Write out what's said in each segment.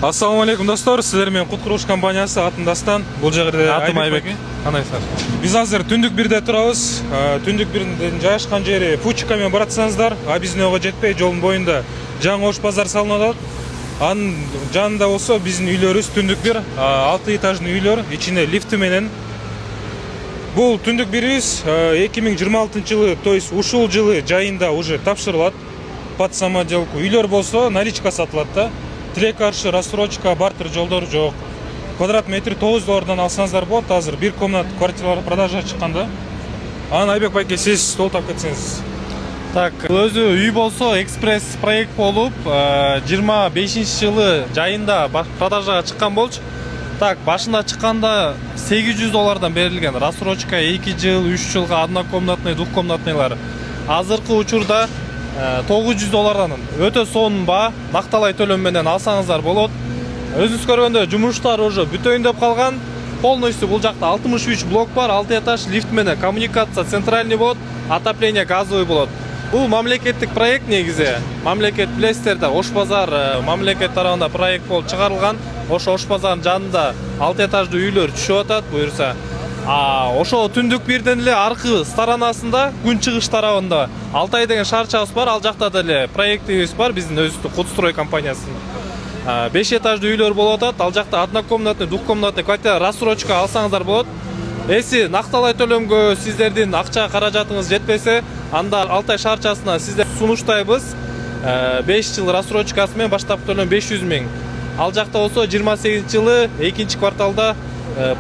Ассаламу алейкум достор, сіздер мен Құт Құрылыс компаниясы атын Дастан. Бұл жерде атым Айбек. Қандайсыздар? Біз азыр түндік бірде тұрабыз. Түндік бірдің жайышқан жері Пучкамен баратсаңыздар, біздің оға жетпей жолдың бойында жаңа ош базар салынады. Анын жанында болса біздің үйлеріміз түндік бір 6 этажный үйлер, içinde лифті менен. Бұл түндік біріміз 2026 жылы, то есть ушул жылы жайында уже тапшырылады под самоделку. Үйлер болса наличка сатылады. Тилек каршы рассрочка, бартер жолдор жоқ. Квадрат метр $9 алсаңыздар болады. Азыр bir комнат квартиралар продажа шыққанда. Аны Айбек байке сіз толтап кетсеңіз. Так, өзі үй болса экспресс проект болып, 25 жылы жайында продажаға шыққан болчу. Так, башында шыққанда $800 берілген. Рассрочка 2 жыл, 3 жылға однокомнатный, двухкомнатныйлар. Азыркы учурда $900 өтө сонун ба накталай төлөм менен алсаңыздар болот. Өзүңүз көргөндө жумуштар уже бүтөйүн деп калган. Полностью бул жакта 63 блок бар, 6 этаж, лифт менен коммуникация центральный болот, отопление газовый болот. Бул мамлекеттик проект негизи. Мамлекет билесиздер да, Ош базар мамлекет тарабында проект болуп чыгарылган. Ош базардын жанында 6 этаждуу үйлөр түшүп атат буюрса. Ошо түндүк бирден эле аркы сторонасында күн чыгыш тарабында Алтай деген шаарчабыз бар, ал жакта деле проектибиз бар, биздин өзүбүздүн Кудстрой компаниясынын. 5 этаждуу үйлөр болуп атат, ал жакта однокомнатный, двухкомнатный квартира рассрочка алсаңыздар болот. Эси накталай төлөмгө сиздердин акча каражатыңыз жетпесе, анда Алтай шаарчасына сиздер сунуштайбыз. 5 жыл рассрочкасы менен баштапкы төлөм 500 000. Ал жакта болсо 28 жылы 2 кварталда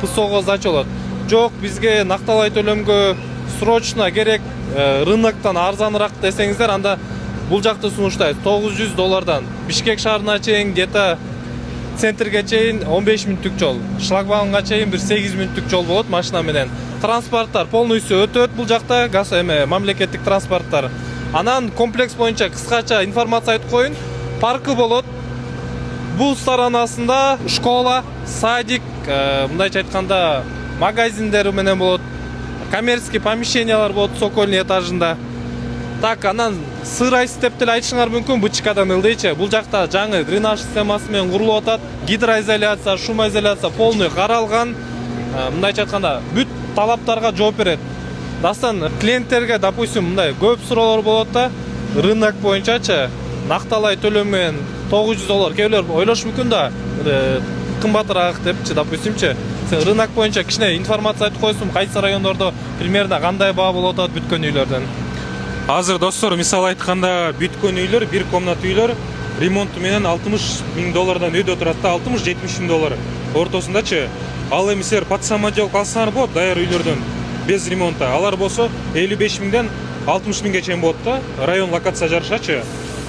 ПСОго сдача болот. Жоқ, бизге накталай төлөмгө срочно керек, рыноктон арзаныраак десеңиздер, анда бул жакты сунуштайбыз. $900. Бишкек шаарына чейин где-то центрге чейин 15 мүнөттүк жол. Шлагбаумга чейин 8 мүнөттүк жол болот машина менен. Транспорттар полностью өтөт бул жакта, газ мамлекеттик транспорттар. Анан комплекс боюнча кыскача информация айтып коюн. Паркы болот. Бул сторонасында школа, садик, мындайча айтканда магазиндер менен болот, коммерческий помещениялар болот Сокольный этажында. Так, анан сырайс деп деле айтышыңар мүмкүн, бычкадан ылдыйчы. Бул жакта жаңы дренаж системасы менен курулуп атат. Гидроизоляция, шумоизоляция полный каралган. Мындайча айтканда бүт талаптарга жооп берет. Дастан клиенттерге, допустим, мындай көп суроолор болот да, рынок боюнчачы накталай төлөм менен $900. Кээ ойлош мүмкүн да, кымбатыраак депчи, допустимчи. Сен рынок боюнча кичине информация айтып койсуң, кайсы райондордо примерно кандай баа болуп атат бүткөн үйлөрдөн. Азыр достор, мисалы айтканда бүткөн үйлөр, bir комнат үйлөр ремонту менен $60 000 өйдө турат да, $60-70 000 ортосундачы. Ал эми силер под самоделку алсаңар болот, даяр үйлөрдөн без ремонта. Алар болсо 55 000-ден 60 000-ге чейин болот да, район локация жарышачы.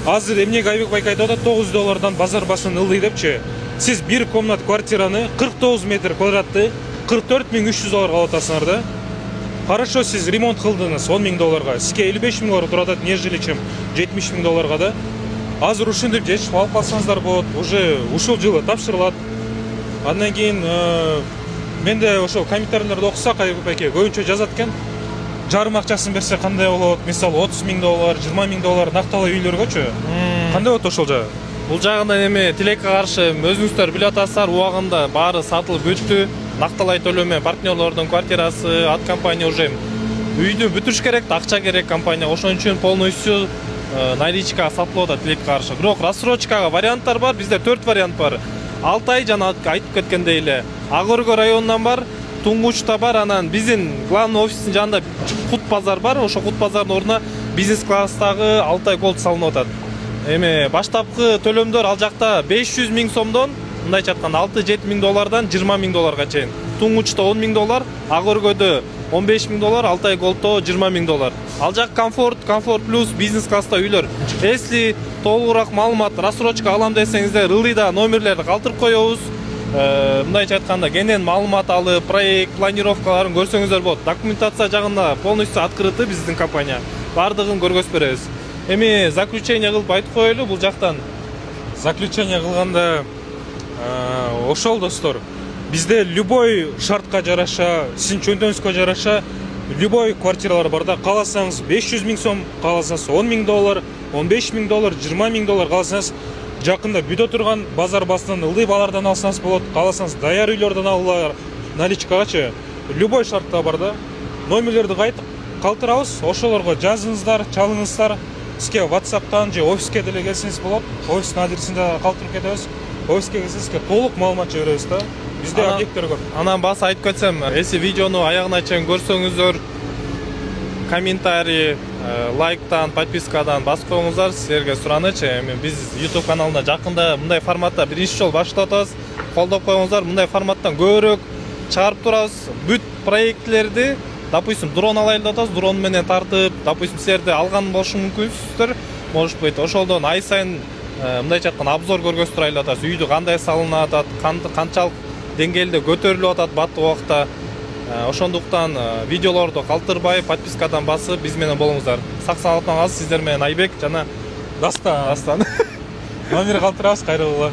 Азыр эмнеге Айбек байке айтып атат $900 базар басын ылдый депчи. Сиз bir комнат квартираны 49 метр квадратты $44 300 алып атасыңар да. Хорошо, сиз ремонт кылдыңыз $10 000, сизге $55 000 турат, нежели чем $70 000 да. Азыр ушинтип жетишип алып калсаңыздар болот, уже ушул жылы тапшырылат. Андан кийин менде ошо комментарийлерди окусак, Айбек байке көбүнчө жазат экен. Жарым акчасын берсе кандай болот? Мисалы $30 000, $20 000 накталай үйлөргөчү. Кандай болот ошол жагы? Бул жагында эми тилекке каршы өзүңүздөр билип атасыздар, убагында баары сатылып бүттү. Накталай төлөм менен партнерлордун квартирасы, от компания уже үйдү бүтүрүш керек, акча керек компания. Ошон үчүн полностью наличка сатылып атат тилекке каршы. Бирок рассрочкага варианттар бар, бизде 4 вариант бар. Алтай жана айтып кеткендей эле Ак Өргө районунан бар, Туңгучта бар, анан биздин главный офистин жанында Кут базар бар. Ошо Кут базардын ордуна бизнес класстагы Алтай Голд салынып атат. Эми баштапкы төлөмдөр ал жакта 500 000 сомдон, мындайча айтканда $6-7 000 $20 000 чейин. Туңгучта $10 000, Ак Өргөдө $15 000, Алтай Голдто $20 000. Ал жак комфорт плюс бизнес класста үйлөр. Если толугураак маалымат, рассрочка алам десеңиздер, ылдыйда номерлерди калтырып коебуз. Мындайча айтканда кенен маалымат алып, проект, планировкаларын көрсөңүздөр болот. Документация жагында полностью открыты биздин компания. Бардыгын көргөзүп беребиз. Эми заключение кылып айтып коелу бул жактан. Заключение кылганда ошол достор, бизде любой шартка жараша, сиздин чөнтөгүңүзгө жараша любой квартиралар бар да. Кааласаңыз 500 000 сом, кааласаңыз $10 000, $15 000, $20 000, кааласаңыз жакында бүдө турган базар басынан ылдый базардан алсаңыз болот, кааласаңыз даяр үйлөрдөн алуулар наличкагачы любой шартта бар да. Номерлерди калтырабыз, ошолорго жазыңыздар, чалыңыздар. Сизге WhatsApp'тан же офиске деле келсеңиз болот. Офистин адресин да калтырып кетебиз. Офиске келсеңиз сизге толук маалымат беребиз да. Бизде объекттер көп. Анан баса айтып кетсем, эси видеону аягына чейин көрсөңүздөр, комментарий, лайктан, подпискадан басып коюңуздар, силерге суранычы. Эми биз YouTube каналында жакында мындай форматта биринчи жолу баштап атабыз. Колдоп коюңуздар, мындай форматтан көбүрөөк чыгарып турабыз. Бүт проектлерди, допустим, дрон алайлы деп атабыз, дрон менен тартып, допустим, силерде алган болушу мүмкүнсүздөр. Может быть, ошолдон ай сайын мындайча айтканда обзор көргөзтүрайлы деп атабыз. Үйдү кандай салынып атат, канчалык деңгээлде көтөрүлүп атат бат убакта. Ошондуктан видеолорду калтырбай, подпискадан басып, биз менен болуңуздар. Сак саламатта калыңыз. Сиздер менен Айбек жана Дастан. Дастан. Номер калтырабыз, кайрылгыла.